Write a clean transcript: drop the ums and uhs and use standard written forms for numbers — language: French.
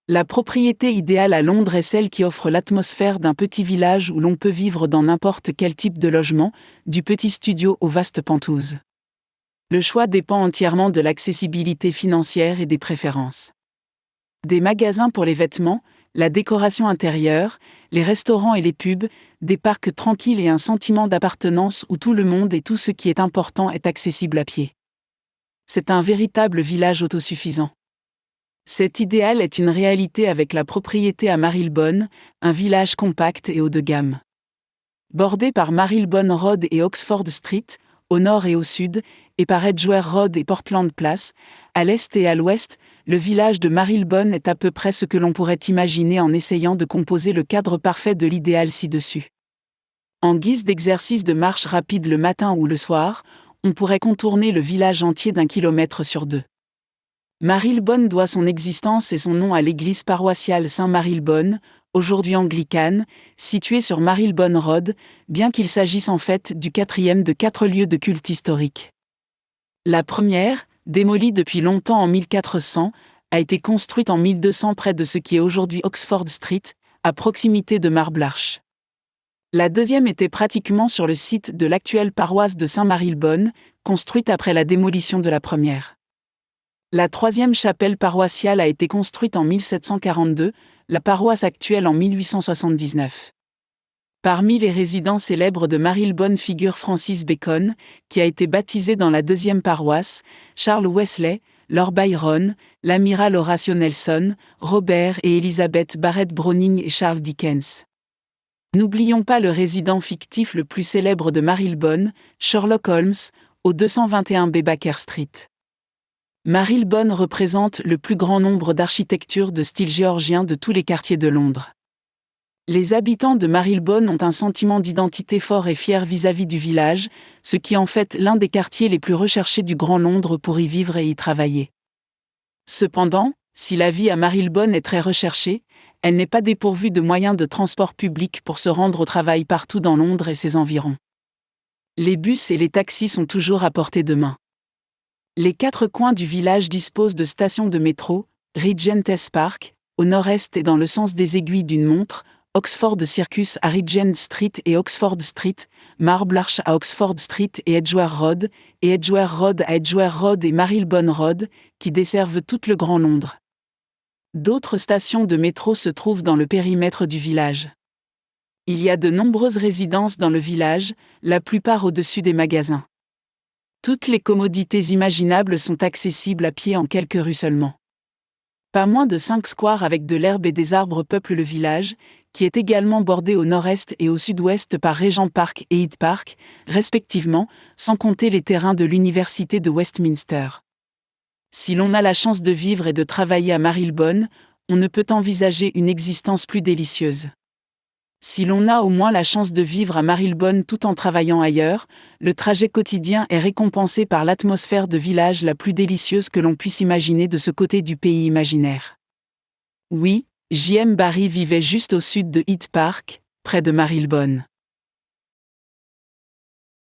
La propriété idéale à Londres est celle qui offre l'atmosphère d'un petit village où l'on peut vivre dans n'importe quel type de logement, du petit studio aux vastes penthouse. Le choix dépend entièrement de l'accessibilité financière et des préférences. Des magasins pour les vêtements, la décoration intérieure, les restaurants et les pubs, des parcs tranquilles et un sentiment d'appartenance où tout le monde et tout ce qui est important est accessible à pied. C'est un véritable village autosuffisant. Cet idéal est une réalité avec la propriété à Marylebone, un village compact et haut de gamme. Bordé par Marylebone Road et Oxford Street, au nord et au sud, et par Edgware Road et Portland Place, à l'est et à l'ouest, le village de Marylebone est à peu près ce que l'on pourrait imaginer en essayant de composer le cadre parfait de l'idéal ci-dessus. En guise d'exercice de marche rapide le matin ou le soir, on pourrait contourner le village entier d'1 kilomètre sur 2. Marylebone doit son existence et son nom à l'église paroissiale Saint-Marylebone, aujourd'hui anglicane, située sur Marylebone Road, bien qu'il s'agisse en fait du 4e de 4 lieux de culte historiques. La première, démolie depuis longtemps en 1400, a été construite en 1200 près de ce qui est aujourd'hui Oxford Street, à proximité de Marble Arch. La deuxième était pratiquement sur le site de l'actuelle paroisse de Saint-Marylebone, construite après la démolition de la première. La troisième chapelle paroissiale a été construite en 1742, la paroisse actuelle en 1879. Parmi les résidents célèbres de Marylebone figure Francis Bacon, qui a été baptisé dans la deuxième paroisse, Charles Wesley, Lord Byron, l'amiral Horatio Nelson, Robert et Elizabeth Barrett Browning et Charles Dickens. N'oublions pas le résident fictif le plus célèbre de Marylebone, Sherlock Holmes, au 221B Baker Street. Marylebone représente le plus grand nombre d'architectures de style géorgien de tous les quartiers de Londres. Les habitants de Marylebone ont un sentiment d'identité fort et fier vis-à-vis du village, ce qui en fait l'un des quartiers les plus recherchés du Grand Londres pour y vivre et y travailler. Cependant, si la vie à Marylebone est très recherchée, elle n'est pas dépourvue de moyens de transport public pour se rendre au travail partout dans Londres et ses environs. Les bus et les taxis sont toujours à portée de main. Les 4 coins du village disposent de stations de métro, Regent's Park, au nord-est et dans le sens des aiguilles d'une montre, Oxford Circus à Regent Street et Oxford Street, Marble Arch à Oxford Street et Edgware Road à Edgware Road et Marylebone Road, qui desservent tout le Grand Londres. D'autres stations de métro se trouvent dans le périmètre du village. Il y a de nombreuses résidences dans le village, la plupart au-dessus des magasins. Toutes les commodités imaginables sont accessibles à pied en quelques rues seulement. Pas moins de 5 squares avec de l'herbe et des arbres peuplent le village, qui est également bordé au nord-est et au sud-ouest par Regent Park et Hyde Park, respectivement, sans compter les terrains de l'université de Westminster. Si l'on a la chance de vivre et de travailler à Marylebone, on ne peut envisager une existence plus délicieuse. Si l'on a au moins la chance de vivre à Marylebone tout en travaillant ailleurs, le trajet quotidien est récompensé par l'atmosphère de village la plus délicieuse que l'on puisse imaginer de ce côté du pays imaginaire. Oui, J.M. Barrie vivait juste au sud de Hyde Park, près de Marylebone.